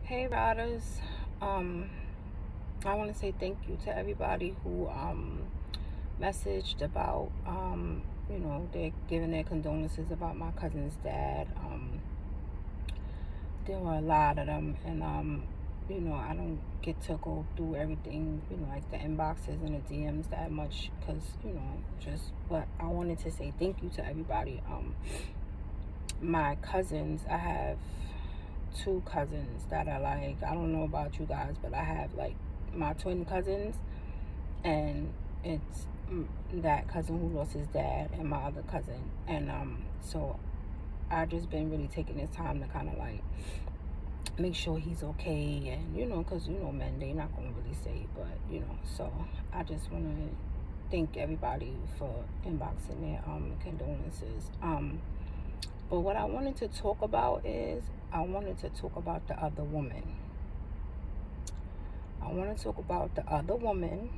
Hey riders, I want to say thank you to everybody who messaged about they're giving their condolences about my cousin's dad. There were a lot of them, and I don't get to go through everything, like the inboxes and the DMs that much, because but I wanted to say thank you to everybody. My cousins, I have two cousins that are like, I don't know about you guys, but I have like my twin cousins, and it's that cousin who lost his dad and my other cousin, and so I just been really taking this time to kind of like make sure he's okay, and because men, they not gonna really say, but so I just want to thank everybody for inboxing their condolences. But what I wanted to talk about is I wanted to talk about the other woman. I want to talk about the other woman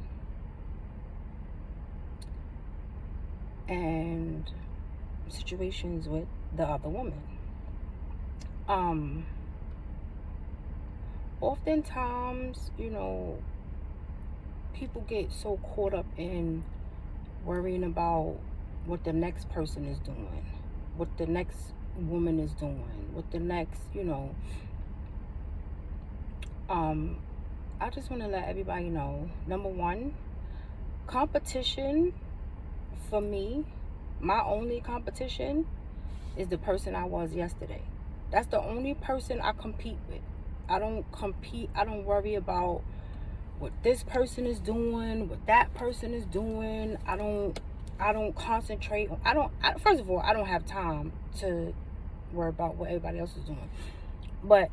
and situations with the other woman. Oftentimes, people get so caught up in worrying about what the next person is doing, what the next woman is doing, what the next, I just want to let everybody know, number one, competition for me, my only competition is the person I was yesterday. That's the only person I compete with. I don't worry about what this person is doing, what that person is doing. I don't concentrate on, first of all, I don't have time to worry about what everybody else is doing. But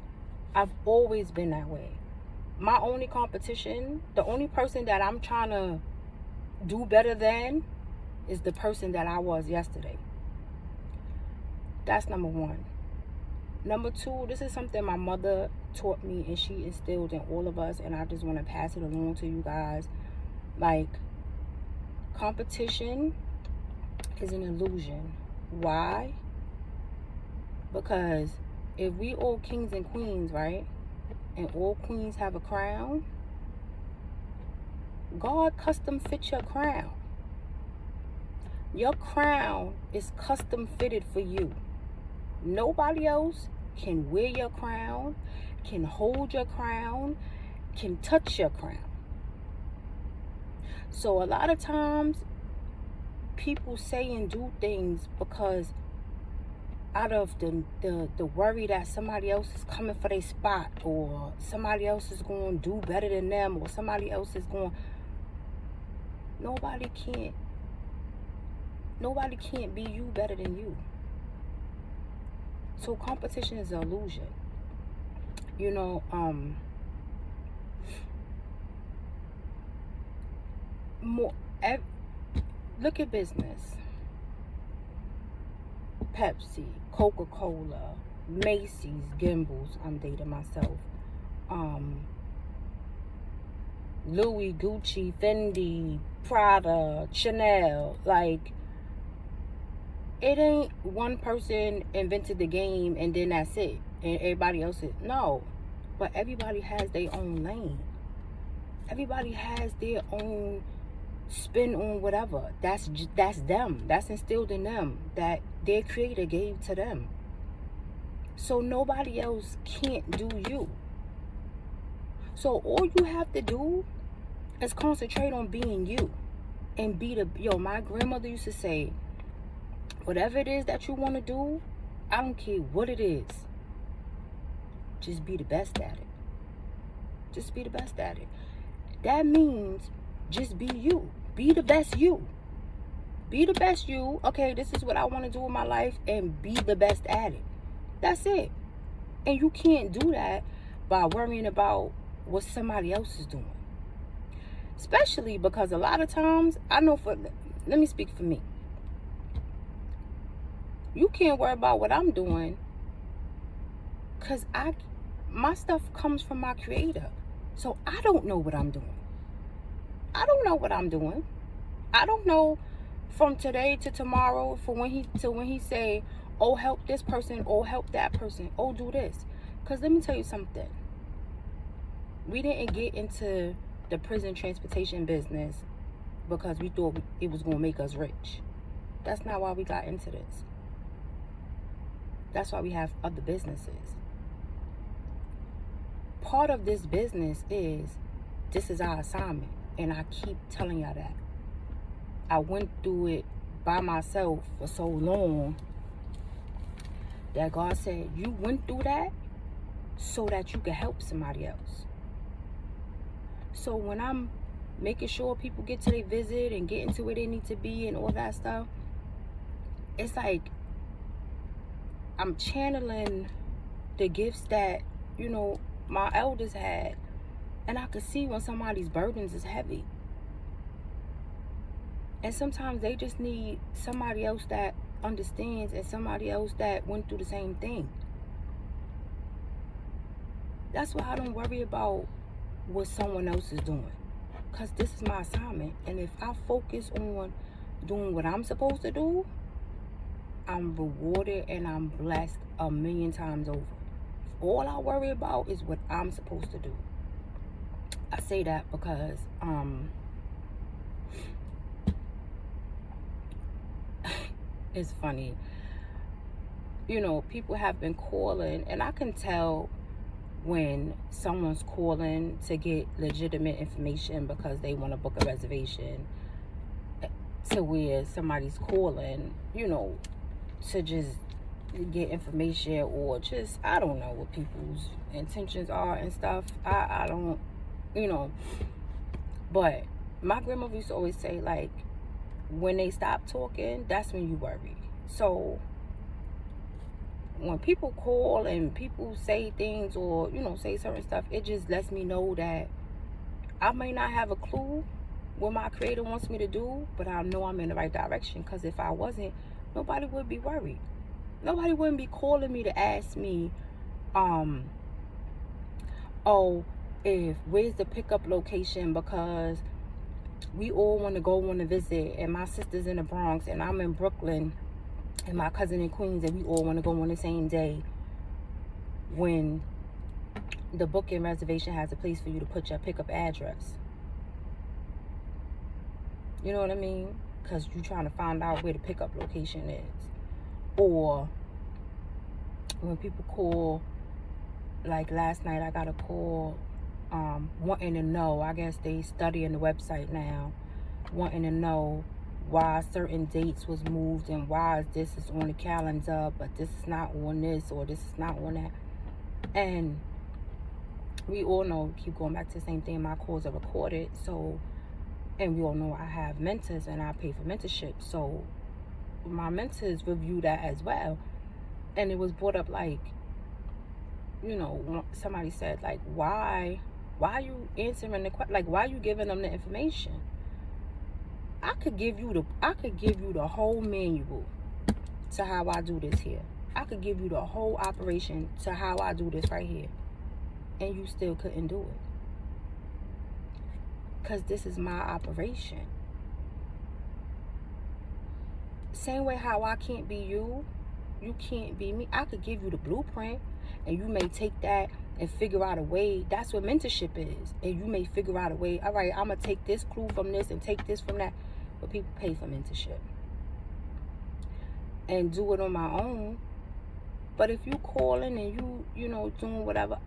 I've always been that way. My only competition, the only person that I'm trying to do better than, is the person that I was yesterday. That's number one. Number two, this is something my mother taught me and she instilled in all of us, and I just want to pass it along to you guys. Like, competition is an illusion. Why? Because if we all kings and queens, right, and all queens have a crown, God custom fit your crown. Your crown is custom fitted for you. Nobody else can wear your crown, can hold your crown, can touch your crown. So a lot of times people say and do things because out of the worry that somebody else is coming for their spot, or somebody else is going to do better than them, or somebody else is going. Nobody can't be you better than you. So competition is an illusion. Look at business. Pepsi, Coca-Cola, Macy's, Gimbals, I'm dating myself. Louis, Gucci, Fendi, Prada, Chanel. Like, it ain't one person invented the game and then that's it, and everybody else is. No, but everybody has their own lane. Everybody has their own spin on whatever. That's them. That's instilled in them, that their creator gave to them. So nobody else can't do you. So all you have to do is concentrate on being you, and be my grandmother used to say, whatever it is that you want to do, I don't care what it is, just be the best at it. Just be the best at it. That means just be you. Be the best you. Be the best you. Okay, this is what I want to do in my life, and be the best at it. That's it. And you can't do that by worrying about what somebody else is doing. Especially because a lot of times, let me speak for me. You can't worry about what I'm doing, because my stuff comes from my creator. So I don't know what I'm doing. I don't know what I'm doing. I don't know from today to tomorrow, when he say, oh, help this person, oh, help that person, oh, do this. Because let me tell you something. We didn't get into the prison transportation business because we thought it was going to make us rich. That's not why we got into this. That's why we have other businesses. Part of this business is, this is our assignment. And I keep telling y'all that. I went through it by myself for so long that God said, you went through that so that you can help somebody else. So when I'm making sure people get to their visit and getting to where they need to be and all that stuff, it's like I'm channeling the gifts that, you know, my elders had. And I could see when somebody's burdens is heavy. And sometimes they just need somebody else that understands and somebody else that went through the same thing. That's why I don't worry about what someone else is doing. Because this is my assignment. And if I focus on doing what I'm supposed to do, I'm rewarded and I'm blessed 1,000,000 times over. All I worry about is what I'm supposed to do. I say that because it's funny. You know, people have been calling, and I can tell when someone's calling to get legitimate information because they want to book a reservation, to where somebody's calling, you know, to just get information, or just, I don't know what people's intentions are and stuff. I don't, you know. But my grandmother used to always say, like, when they stop talking, that's when you worry. So when people call and people say things, or, you know, say certain stuff, it just lets me know that I may not have a clue what my creator wants me to do, but I know I'm in the right direction. Because if I wasn't, nobody would be worried. Nobody wouldn't be calling me to ask me, oh, where's the pickup location, because we all want to go on a visit, and my sister's in the Bronx and I'm in Brooklyn and my cousin in Queens, and we all want to go on the same day, when the booking reservation has a place for you to put your pickup address. You know what I mean? Because you're trying to find out where the pickup location is. Or when people call, like last night I got a call wanting to know, I guess they studying the website now, wanting to know why certain dates was moved and why this is on the calendar but this is not on this, or this is not on that. And we all know, keep going back to the same thing, my calls are recorded. So, and we all know I have mentors and I pay for mentorship, so my mentors review that as well. And it was brought up, like, you know, somebody said, like, why are you answering the question? Like, why are you giving them the information? I could give you the whole manual to how I do this here. I could give you the whole operation to how I do this right here, and you still couldn't do it. Because this is my operation. Same way how I can't be you, you can't be me. I could give you the blueprint, and you may take that and figure out a way. That's what mentorship is. And you may figure out a way, all right, I'm going to take this clue from this and take this from that. But people pay for mentorship and do it on my own. But if you calling and you know, doing whatever,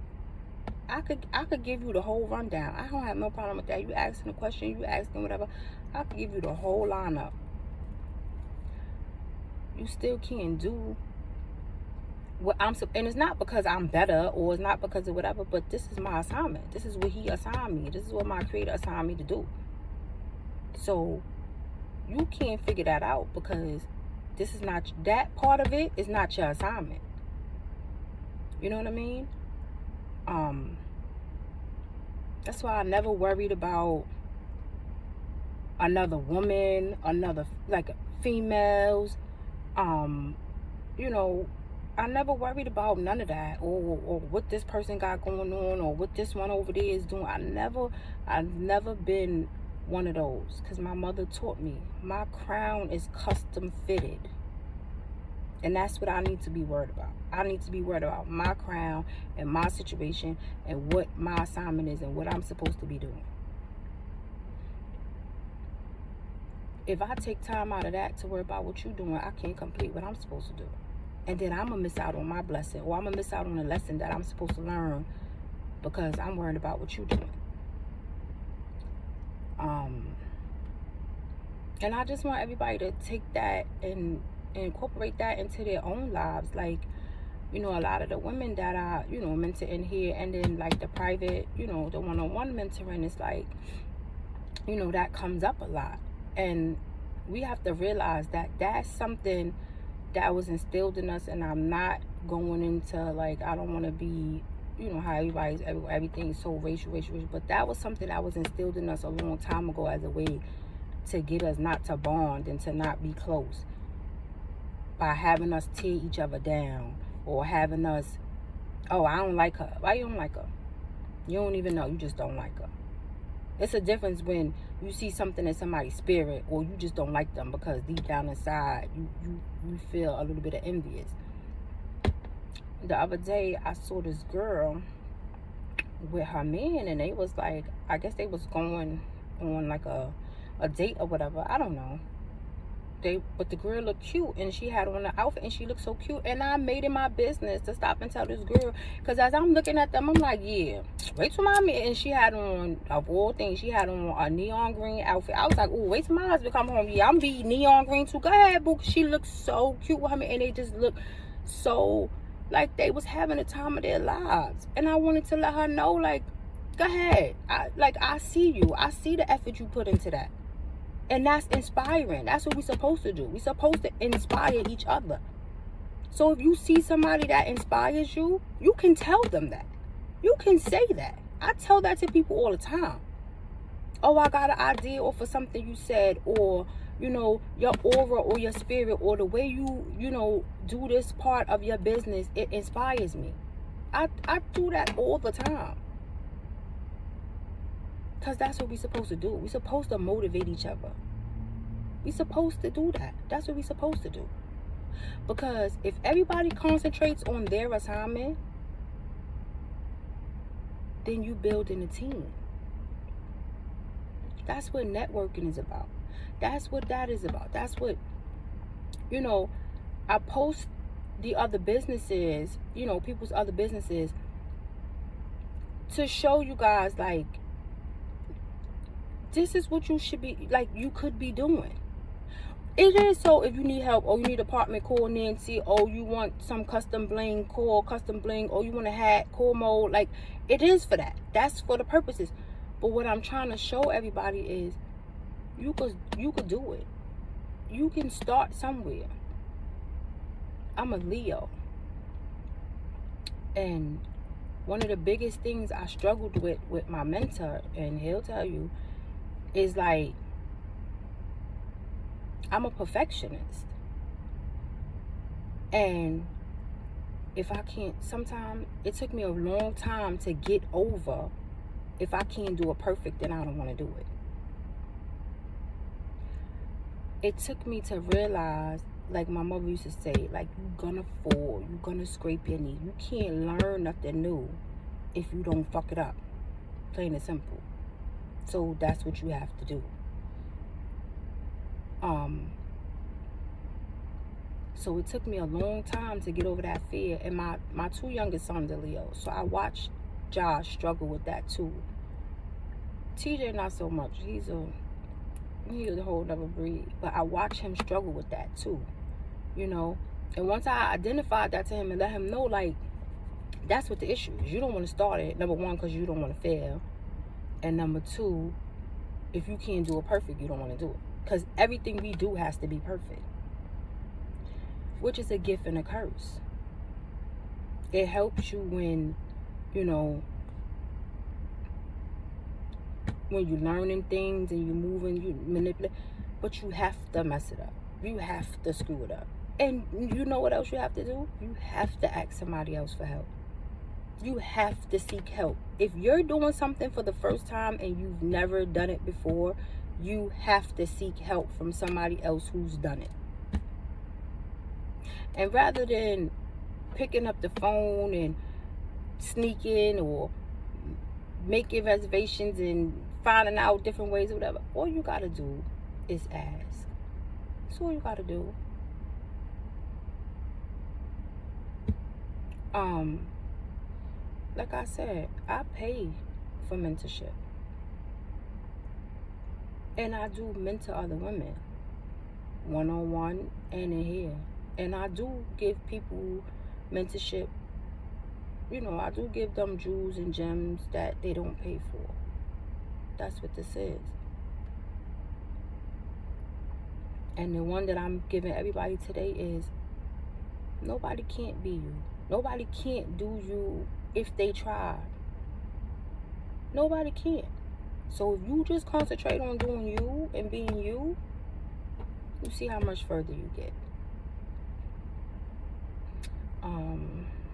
I could give you the whole rundown. I don't have no problem with that. You asking a question, you asking whatever, I could give you the whole lineup. You still can't do what I'm, and it's not because I'm better, or it's not because of whatever, but this is my assignment. This is what he assigned me. This is what my creator assigned me to do. So you can't figure that out, because this is not, that part of it is not your assignment. You know what I mean? That's why I never worried about another woman, another, like, females. You know, I never worried about none of that, or what this person got going on, or what this one over there is doing. I've never been one of those, because my mother taught me my crown is custom fitted. And that's what I need to be worried about. I need to be worried about my crown and my situation and what my assignment is and what I'm supposed to be doing. If I take time out of that to worry about what you're doing, I can't complete what I'm supposed to do. And then I'm going to miss out on my blessing, or I'm going to miss out on a lesson that I'm supposed to learn because I'm worried about what you're doing. And I just want everybody to take that and incorporate that into their own lives. Like, you know, a lot of the women that I, you know, mentor in here, and then like the private, you know, the one-on-one mentoring, is like, you know, that comes up a lot. And we have to realize that that's something that was instilled in us. And I'm not going into, like, I don't want to be, you know, how everything's so racial, but that was something that was instilled in us a long time ago as a way to get us not to bond and to not be close, by having us tear each other down, or having us, oh, I don't like her. Why you don't like her? You don't even know. You just don't like her. It's a difference when you see something in somebody's spirit, or you just don't like them because deep down inside you feel a little bit of envious. The other day I saw this girl with her man, and they was like, I guess they was going on like a date or whatever. I don't know. But the girl looked cute, and she had on an outfit, and she looked so cute. And I made it my business to stop and tell this girl, because as I'm looking at them, I'm like, yeah, wait till my man. And she had on, of all things, she had on a neon green outfit. I was like, oh, wait till my husband come home. Yeah, I'm be neon green too. Go ahead, boo. She looked so cute with him, and they just looked so like they was having the time of their lives. And I wanted to let her know, like, go ahead. I see you. I see the effort you put into that. And that's inspiring. That's what we're supposed to do. We're supposed to inspire each other. So if you see somebody that inspires you, you can tell them that. You can say that. I tell that to people all the time. Oh, I got an idea off of something you said, or, you know, your aura or your spirit, or the way you know, do this part of your business, it inspires me. I do that all the time. Because that's what we're supposed to do. We're supposed to motivate each other. We're supposed to do that. That's what we're supposed to do. Because if everybody concentrates on their assignment, then you building a team. That's what networking is about. That's what that is about. That's what, you know, I post the other businesses, you know, people's other businesses, to show you guys, like, this is what you should be, like, you could be doing. It is. So if you need help, or you need apartment, call Nancy. Or you want some custom bling, call custom bling. Or you want a hat, call Mode. Like, it is for that. That's for the purposes. But what I'm trying to show everybody is you could do it. You can start somewhere. I'm a Leo. And one of the biggest things I struggled with my mentor, and he'll tell you, is like, I'm a perfectionist. And if I can't, sometimes it took me a long time to get over, if I can't do it perfect, then I don't want to do it. It took me to realize, like my mother used to say, like, you're gonna fall, you're gonna scrape your knee. You can't learn nothing new if you don't fuck it up. Plain and simple. So that's what you have to do. So it took me a long time to get over that fear. And my two youngest sons are Leo. So I watched Josh struggle with that too. TJ not so much. He's a whole other breed. But I watched him struggle with that too. You know? And once I identified that to him and let him know, like, that's what the issue is. You don't want to start it. Number one, because you don't want to fail. And number two, if you can't do it perfect, you don't want to do it. Because everything we do has to be perfect. Which is a gift and a curse. It helps you when, you know, when you're learning things and you're moving, you manipulate. But you have to mess it up. You have to screw it up. And you know what else you have to do? You have to ask somebody else for help. You have to seek help. If you're doing something for the first time and you've never done it before, you have to seek help from somebody else who's done it. And rather than picking up the phone and sneaking or making reservations and finding out different ways or whatever, all you gotta do is ask. That's all you gotta do. Like I said, I pay for mentorship. And I do mentor other women, one-on-one and in here. And I do give people mentorship. I do give them jewels and gems that they don't pay for. That's what this is. And the one that I'm giving everybody today is, nobody can't be you. Nobody can't do you if they try. Nobody can. So if you just concentrate on doing you and being you, you see how much further you get.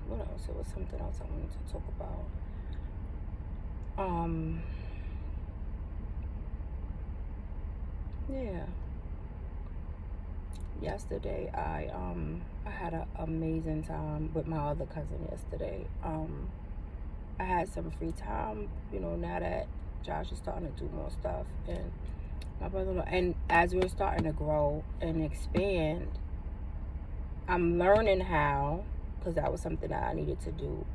What else? It was something else I wanted to talk about. Yeah. Yesterday I had an amazing time with my other cousin yesterday. I had some free time, now that Josh is starting to do more stuff, and my brother, and as we're starting to grow and expand, I'm learning how, because that was something that I needed to do,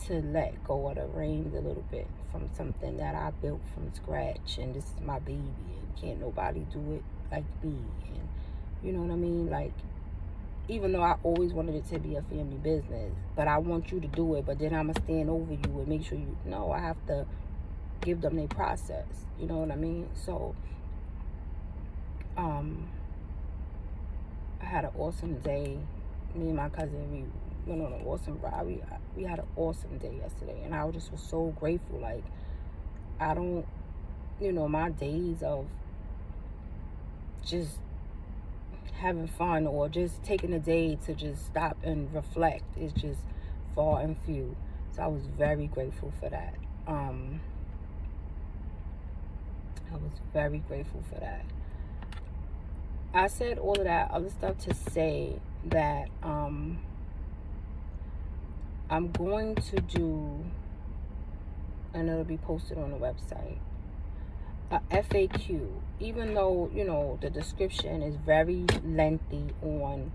to let go of the reins a little bit from something that I built from scratch, and this is my baby, and can't nobody do it like me, and you know what I mean? Like, even though I always wanted it to be a family business, but I want you to do it, but then I'm going to stand over you and make sure you know. I have to give them their process. You know what I mean? So, I had an awesome day. Me and my cousin, we went on an awesome ride. We had an awesome day yesterday, and I just was so grateful. Like, I don't, my days of just having fun or just taking a day to just stop and reflect is just far and few. So I was very grateful for that. I was very grateful for that. I said all of that other stuff to say that I'm going to do, and it'll be posted on the website, a FAQ, even though the description is very lengthy on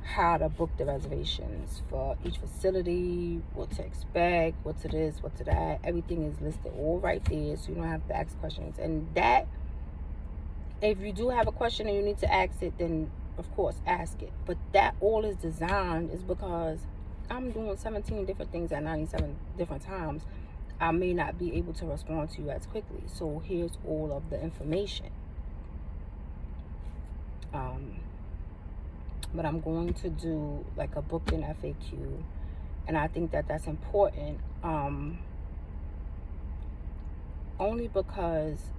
how to book the reservations for each facility, what to expect, what to this, what to that. Everything is listed all right there, so you don't have to ask questions. And that, if you do have a question and you need to ask it, then of course ask it. But that all is designed is because I'm doing 17 different things at 97 different times. I may not be able to respond to you as quickly. So here's all of the information. But I'm going to do like a booking FAQ. And I think that that's important. Only because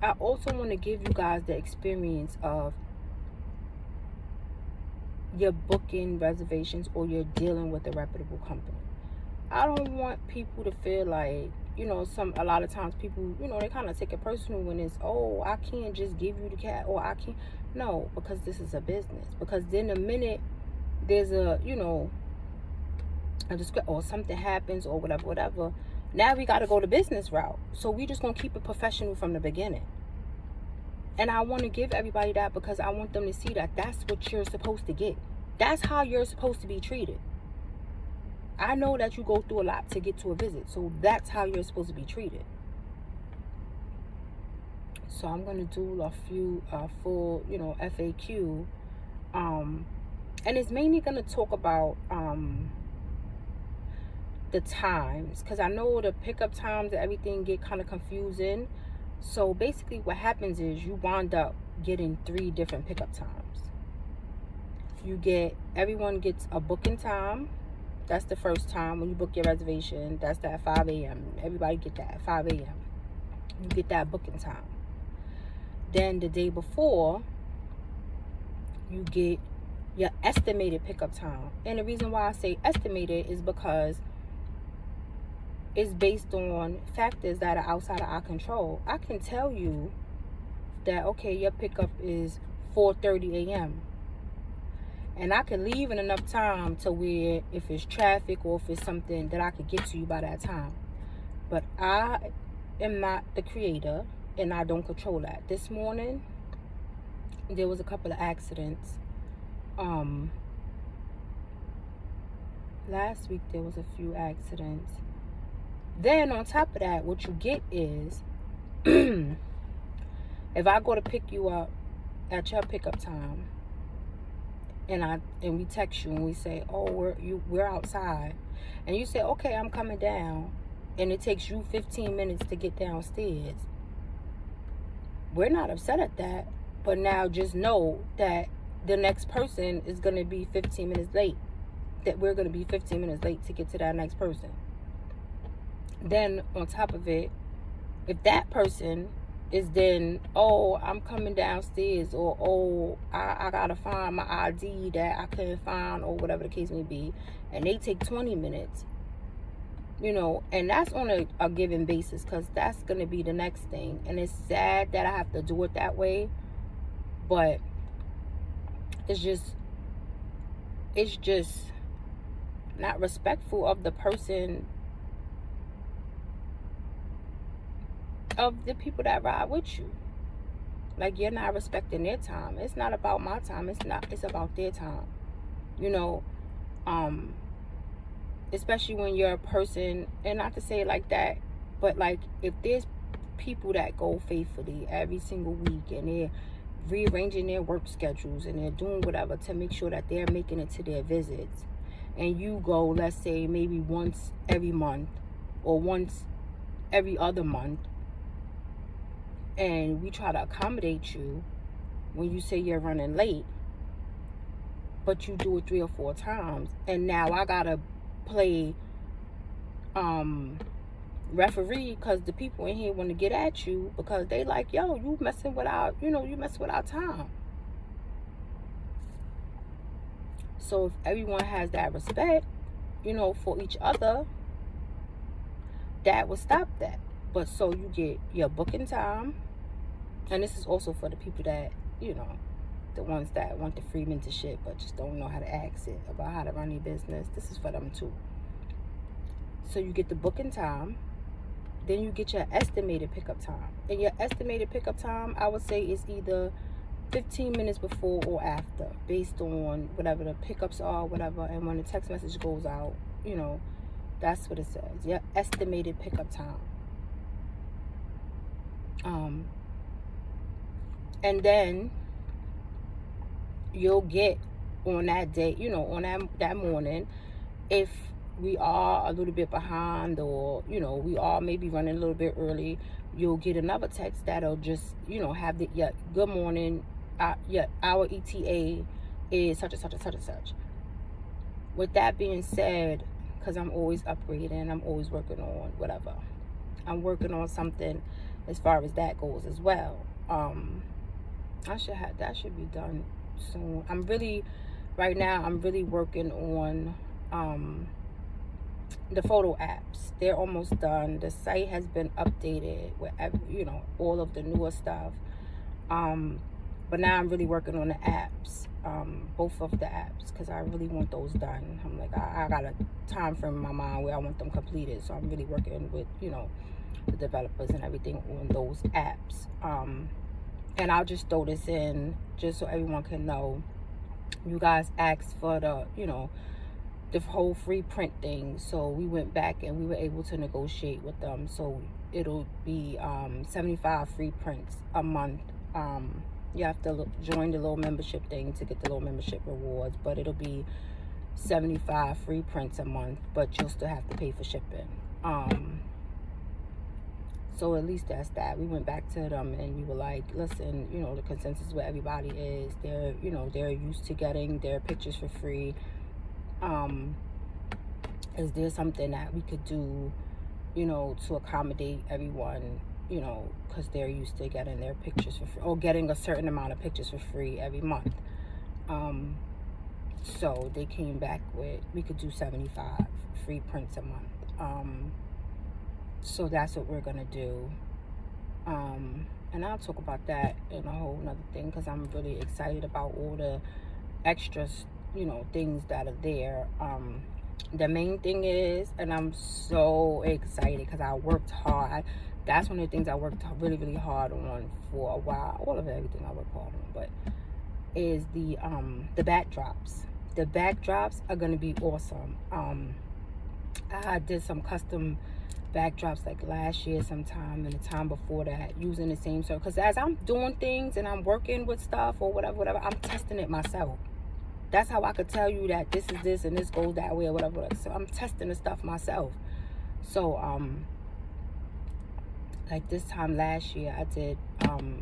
I also want to give you guys the experience of you're booking reservations or you're dealing with a reputable company. I don't want people to feel like, a lot of times people, they kind of take it personal when it's, oh, I can't just give you the cat, or I can't. No, because this is a business. Because then the minute there's a discrepancy or something happens or whatever, now we got to go the business route. So we just going to keep it professional from the beginning. And I want to give everybody that because I want them to see that that's what you're supposed to get. That's how you're supposed to be treated. I know that you go through a lot to get to a visit, so that's how you're supposed to be treated. So I'm going to do a few full, FAQ. And it's mainly going to talk about the times, because I know the pickup times and everything get kind of confusing. So basically what happens is you wind up getting 3 different pickup times. Everyone gets a booking time. That's the first time when you book your reservation. That's at 5 a.m. Everybody get that at 5 a.m. You get that booking time. Then the day before, you get your estimated pickup time. And the reason why I say estimated is because it's based on factors that are outside of our control. I can tell you that, okay, your pickup is 4:30 a.m. And I could leave in enough time to where if it's traffic or if it's something that I could get to you by that time. But I am not the creator and I don't control that. This morning, there was a couple of accidents. Last week, there was a few accidents. Then on top of that, what you get is, if I go to pick you up at your pickup time, and we text you and we say, oh, we're outside, and you say, okay, I'm coming down, and it takes you 15 minutes to get downstairs, we're not upset at that. But now just know that the next person is going to be 15 minutes late, that we're going to be 15 minutes late to get to that next person. Then on top of it, if that person is then, oh, I'm coming downstairs, or oh, I gotta find my ID that I couldn't find, or whatever the case may be, and they take 20 minutes, and that's on a given basis, because that's gonna be the next thing. And it's sad that I have to do it that way, but it's just not respectful of the person, of the people that ride with you. Like, you're not respecting their time. It's not about my time. It's about their time. Especially when you're a person, and not to say it like that, but like, if there's people that go faithfully every single week and they're rearranging their work schedules and they're doing whatever to make sure that they're making it to their visits, and you go, let's say, maybe once every month or once every other month, and we try to accommodate you when you say you're running late, but you do it 3 or 4 times, and now I gotta play referee, because the people in here want to get at you because they like, yo, you messing with our time. So if everyone has that respect, for each other, that would stop that. But so you get your booking time, and this is also for the people that, the ones that want the free mentorship but just don't know how to ask it about how to run your business. This is for them too. So you get the booking time, then you get your estimated pickup time. And your estimated pickup time, I would say, is either 15 minutes before or after, based on whatever the pickups are, whatever. And when the text message goes out, that's what it says. Your estimated pickup time. And then you'll get on that day, on that morning, if we are a little bit behind, or we are maybe running a little bit early, you'll get another text that'll just have the good morning, our ETA is such and such and such and such. With that being said, because I'm always upgrading, I'm always working on whatever, I'm working on something as far as that goes as well. That should be done soon. Right now I'm really working on the photo apps. They're almost done. The site has been updated with all of the newer stuff. But now I'm really working on the apps, both of the apps, because I really want those done. I'm like, I got a time frame in my mind where I want them completed, so I'm really working with the developers and everything on those apps. And I'll just throw this in just so everyone can know. You guys asked for the whole free print thing, so we went back and we were able to negotiate with them. So it'll be 75 free prints a month. You have to join the little membership thing to get the little membership rewards, but it'll be 75 free prints a month, but you'll still have to pay for shipping. So at least that's that. We went back to them and we were like, listen, the consensus with everybody is they're used to getting their pictures for free. Is there something that we could do, to accommodate everyone, because they're used to getting their pictures for free, or getting a certain amount of pictures for free every month. So they came back with, we could do 75 free prints a month. So that's what we're gonna do. And I'll talk about that in a whole nother thing, because I'm really excited about all the extra things that are there. The main thing is, and I'm so excited because I worked hard. That's one of the things I worked really, really hard on for a while. All of everything I worked hard on, but is the backdrops. The backdrops are gonna be awesome. I did some custom backdrops like last year sometime and the time before that, using the same circle. Because as I'm doing things and I'm working with stuff or whatever, I'm testing it myself. That's how I could tell you that this is this and this goes that way or whatever. So I'm testing the stuff myself. So like this time last year, I did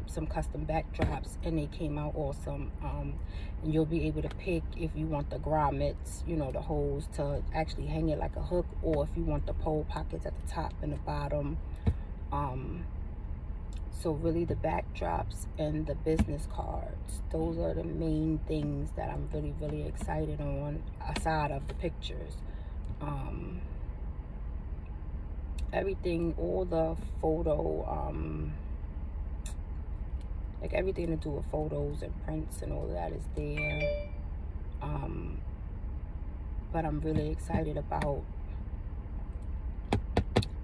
some custom backdrops and they came out awesome. And you'll be able to pick if you want the grommets, the holes to actually hang it like a hook, or if you want the pole pockets at the top and the bottom. So really the backdrops and the business cards, those are the main things that I'm really, really excited on, aside of the pictures. Everything, all the photo, like everything to do with photos and prints and all of that is there. But I'm really excited about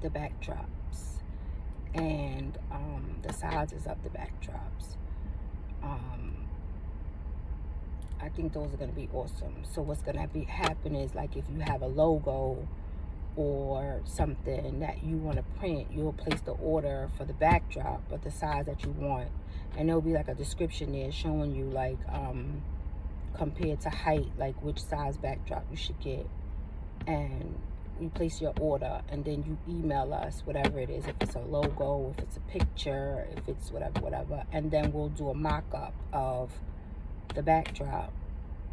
the backdrops and the sizes of the backdrops. I think those are going to be awesome. So what's going to happen is, like, if you have a logo or something that you want to print, you'll place the order for the backdrop but the size that you want, and there'll be like a description there showing you, like, compared to height, like which size backdrop you should get. And you place your order and then you email us whatever it is, if it's a logo, if it's a picture, if it's whatever, and then we'll do a mock-up of the backdrop.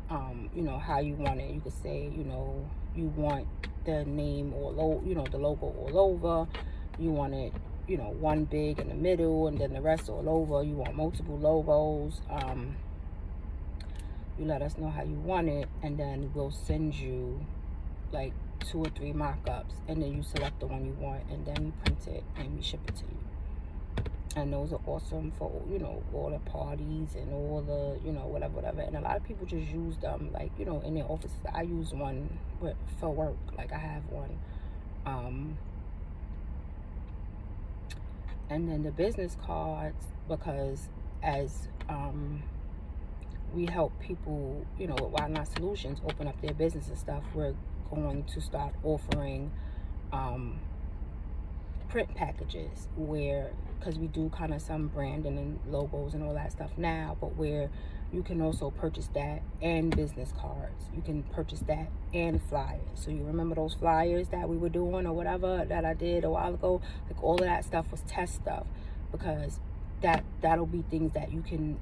How you want it. You could say, you want the name or the logo all over. You want it, one big in the middle and then the rest all over. You want multiple logos. You let us know how you want it, and then we'll send you like 2 or 3 mock-ups, and then you select the one you want, and then we print it and we ship it to you. And those are awesome for, all the parties and all the, whatever. And a lot of people just use them, like, in their offices. I use one for work. Like, I have one. And then the business cards, because as we help people, with Why Not Solutions open up their business and stuff, we're going to start offering print packages, because we do kind of some branding and logos and all that stuff now, but where you can also purchase that and business cards. You can purchase that and flyers. So you remember those flyers that we were doing or whatever that I did a while ago? Like, all of that stuff was test stuff, because that'll be things that you can,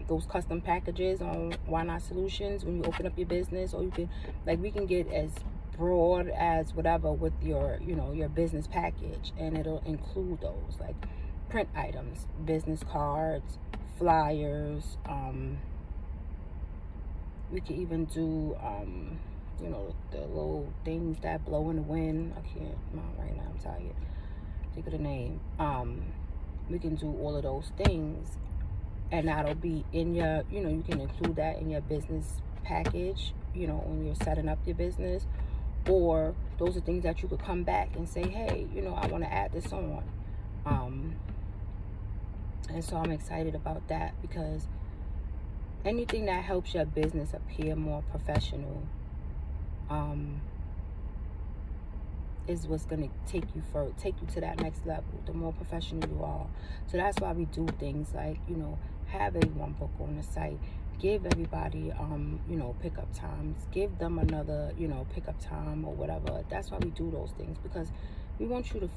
those custom packages on Why Not Solutions, when you open up your business, or you can, like, we can get as broad as whatever with your your business package, and it'll include those, like, print items, business cards, flyers. We could even do the little things that blow in the wind. I can't right now, I'm tired. Think of the name. We can do all of those things, and that'll be in your, you can include that in your business package, when you're setting up your business. Or those are things that you could come back and say, hey, I want to add this on. And so I'm excited about that, because anything that helps your business appear more professional is what's going to take you to that next level, the more professional you are. So that's why we do things like, have everyone book on the site, give everybody pickup times, give them another pickup time or whatever. That's why we do those things, because we want you to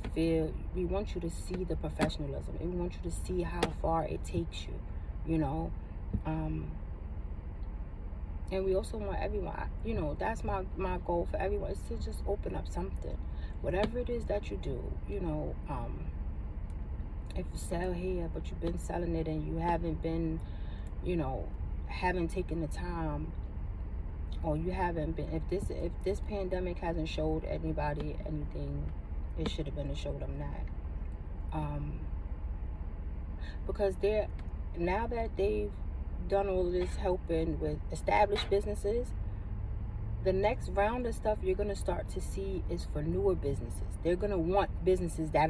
see the professionalism, and we want you to see how far it takes you, and we also want everyone, that's my goal for everyone, is to just open up something, whatever it is that you do. If you sell hair but you've been selling it and you haven't been, haven't taken the time, or you haven't been, if this pandemic hasn't showed anybody anything, it should have been to show them that. Because now that they've done all of this helping with established businesses, the next round of stuff you're going to start to see is for newer businesses. They're going to want businesses that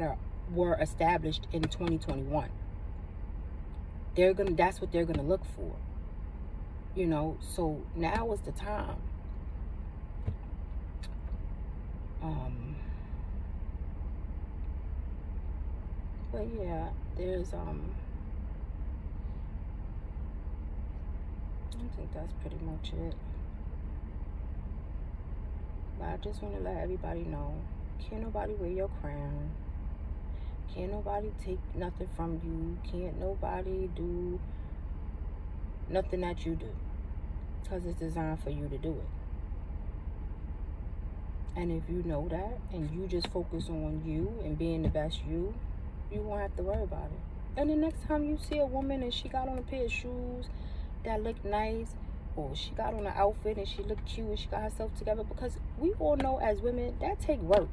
were established in 2021. That's what they're going to look for. You know, so now is the time. But yeah, there's I think that's pretty much it. But I just want to let everybody know, can't nobody wear your crown. Can't nobody take nothing from you. Can't nobody do nothing that you do, because it's designed for you to do it. And if you know that and you just focus on you and being the best you won't have to worry about it. And the next time you see a woman and she got on a pair of shoes that look nice, or she got on an outfit and she look cute and she got herself together, because we all know as women that take work.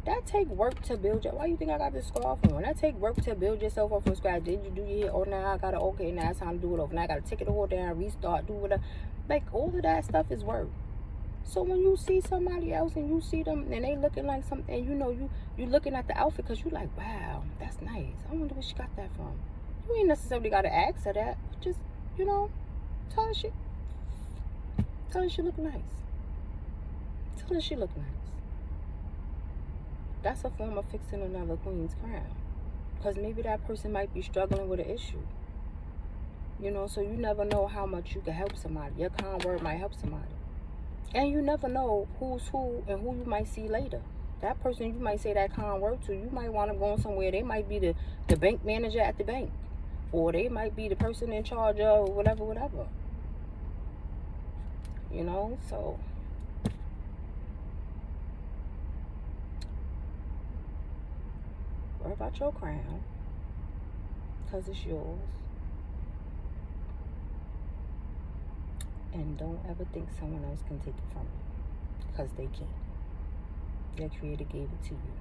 That take work to build your. Why you think I got this scarf on? That take work to build yourself up from scratch. Did you do your hair? Oh, now I gotta, okay, now it's time to do it over. Now I gotta take it all down, restart, do whatever. Like, all of that stuff is work. So when you see somebody else and you see them and they looking like something, and you know you looking at the outfit because you like, wow, that's nice. I wonder where she got that from. You ain't necessarily got to ask her that. Just, you know, tell her she look nice. Tell her she look nice. That's a form of fixing another queen's crown. Because maybe that person might be struggling with an issue. You know, so you never know how much you can help somebody. Your kind word might help somebody. And you never know who's who and who you might see later. That person you might say that kind word to, you might want to go somewhere. They might be the bank manager at the bank. Or they might be the person in charge of whatever. You know, so worry about your crown, because it's yours. And don't ever think someone else can take it from you, because they can't. Your creator gave it to you.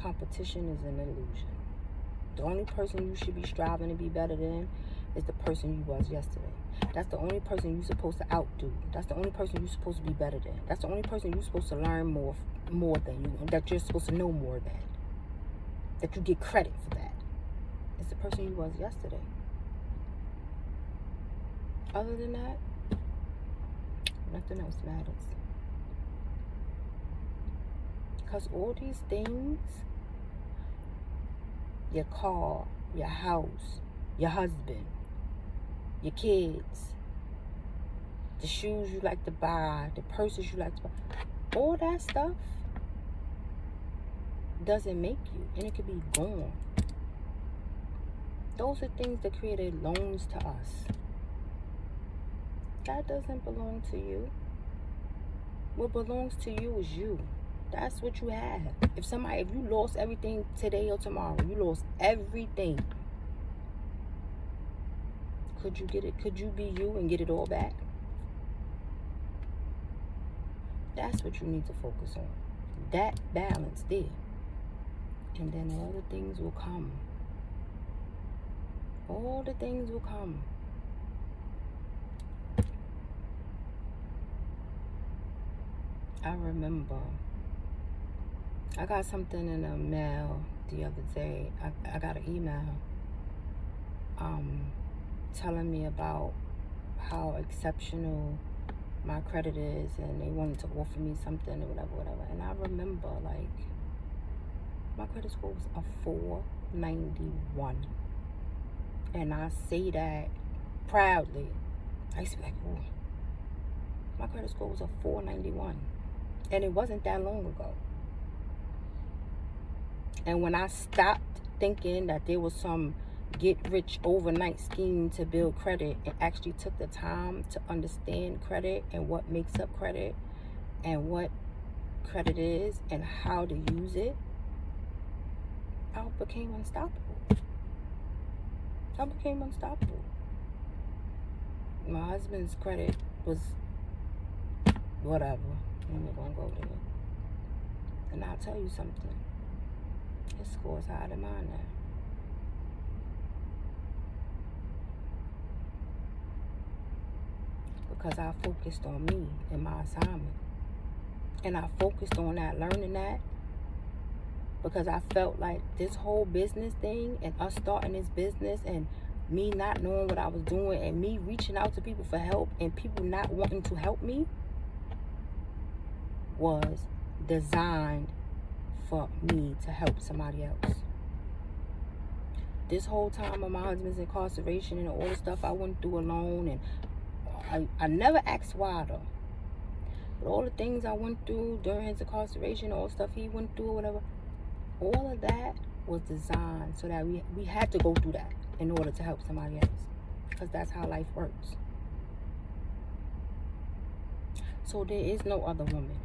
Competition is an illusion. The only person you should be striving to be better than is the person you was yesterday. That's the only person you're supposed to outdo. That's the only person you're supposed to be better than. That's the only person you're supposed to learn more than you, that you're supposed to know more than. That you get credit for that. It's the person you was yesterday. Other than that, nothing else matters. Because all these things, your car, your house, your husband, your kids, the shoes you like to buy, the purses you like to buy, all that stuff doesn't make you, and it could be gone. Those are things the Creator loans to us. That doesn't belong to you. What belongs to you is you. That's what you have. If you lost everything today or tomorrow, you lost everything. Could you get it? Could you be you and get it all back? That's what you need to focus on. That balance there. And then all the things will come. All the things will come. I remember I got something in the mail the other day. I got an email telling me about how exceptional my credit is, and they wanted to offer me something or whatever. And I remember, like, my credit score was a 491. And I say that proudly. I used to be like, oh, my credit score was a 491. And it wasn't that long ago. And when I stopped thinking that there was some get-rich overnight scheme to build credit, and actually took the time to understand credit and what makes up credit and what credit is and how to use it, I became unstoppable. My husband's credit was whatever. I'm not gonna go there. And I'll tell you something. His score's higher than mine now. because I focused on me and my assignment. And I focused on that, learning that, because I felt like this whole business thing and us starting this business and me not knowing what I was doing and me reaching out to people for help and people not wanting to help me was designed for me to help somebody else. This whole time of my husband's incarceration and all the stuff I went through alone, and I never asked why though. But all the things I went through during his incarceration, all the stuff he went through or whatever, all of that was designed so that we had to go through that in order to help somebody else. Because that's how life works. So there is no other woman.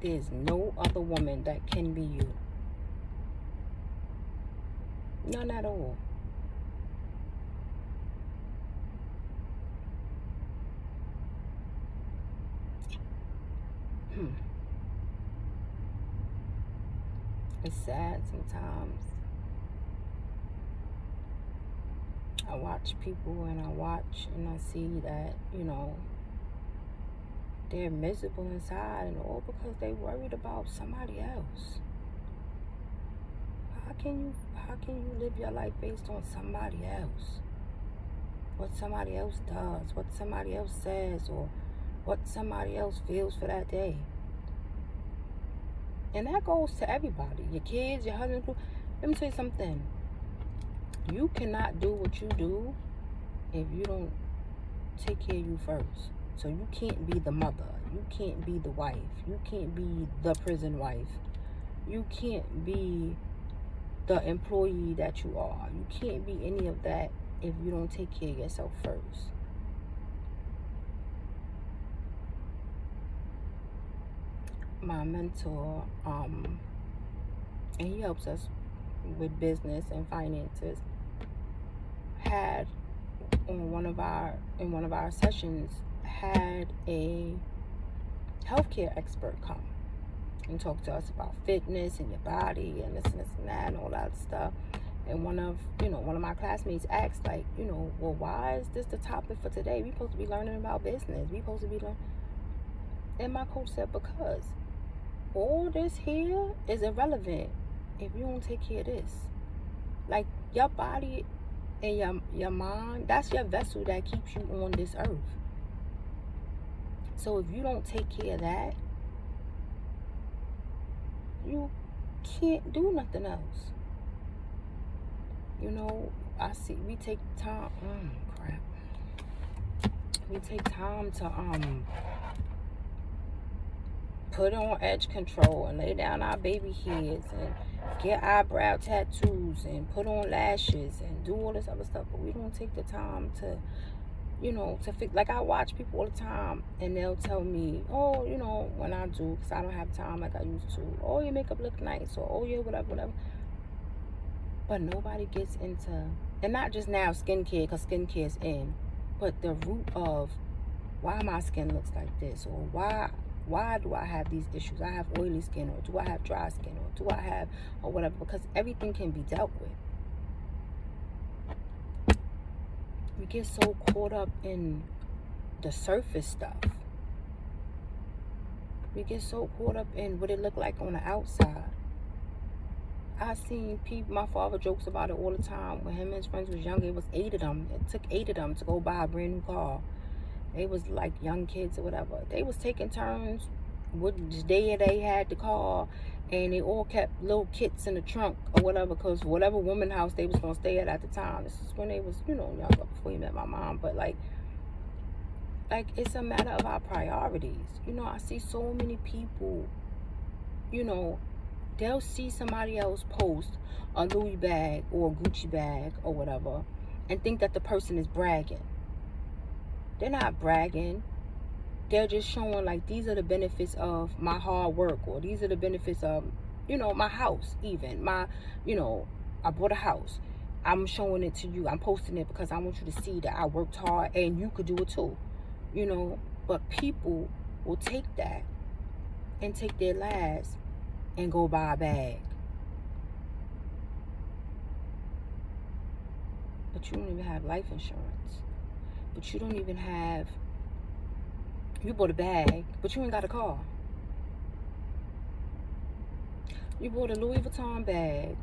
There's no other woman that can be you. None at all. It's sad sometimes. I watch people and I see that, they're miserable inside, and all because they worried about somebody else. How can you live your life based on somebody else? What somebody else does, what somebody else says, or what somebody else feels for that day. And that goes to everybody. Your kids, your husband. Let me tell you something. You cannot do what you do if you don't take care of you first. So you can't be the mother. You can't be the wife. You can't be the prison wife. You can't be the employee that you are. You can't be any of that if you don't take care of yourself first. My mentor, and he helps us with business and finances, had in one of our sessions had a healthcare expert come and talk to us about fitness and your body and this and that and all that stuff. And one of my classmates asked, like, well, why is this the topic for today? We supposed to be learning about business. We supposed to be learning. And my coach said, because all this here is irrelevant if you don't take care of this. Like, your body and your mind, that's your vessel that keeps you on this earth. So if you don't take care of that, you can't do nothing else. I see we take time. We take time to put on edge control and lay down our baby hairs and get eyebrow tattoos and put on lashes and do all this other stuff, but we don't take the time to fix. Like, I watch people all the time and they'll tell me, oh, when I do, because I don't have time like I used to, oh, your makeup look nice, or oh yeah, whatever. But nobody gets into, and not just now skincare, because skincare is in, but the root of why my skin looks like this, or why do I have these issues? I have oily skin, or do I have dry skin, or do I have, or whatever, because everything can be dealt with. We get so caught up in the surface stuff. We get so caught up in what it looked like on the outside. I seen people, my father jokes about it all the time. When him and his friends was younger, it was 8 of them. It took 8 of them to go buy a brand new car. They was like young kids or whatever. They was taking turns which day they had the car, and they all kept little kits in the trunk or whatever, because whatever woman house they was going to stay at the time. This is when they was, younger, before he met my mom. But like it's a matter of our priorities. I see so many people, they'll see somebody else post a Louis bag or a Gucci bag or whatever and think that the person is bragging. They're not bragging. They're just showing, like, these are the benefits of my hard work, or these are the benefits of, my house even. I bought a house. I'm showing it to you. I'm posting it because I want you to see that I worked hard and you could do it too. But people will take that and take their last and go buy a bag. But you don't even have life insurance. but you don't even have, you bought a bag, but you ain't got a car. You bought a Louis Vuitton bag,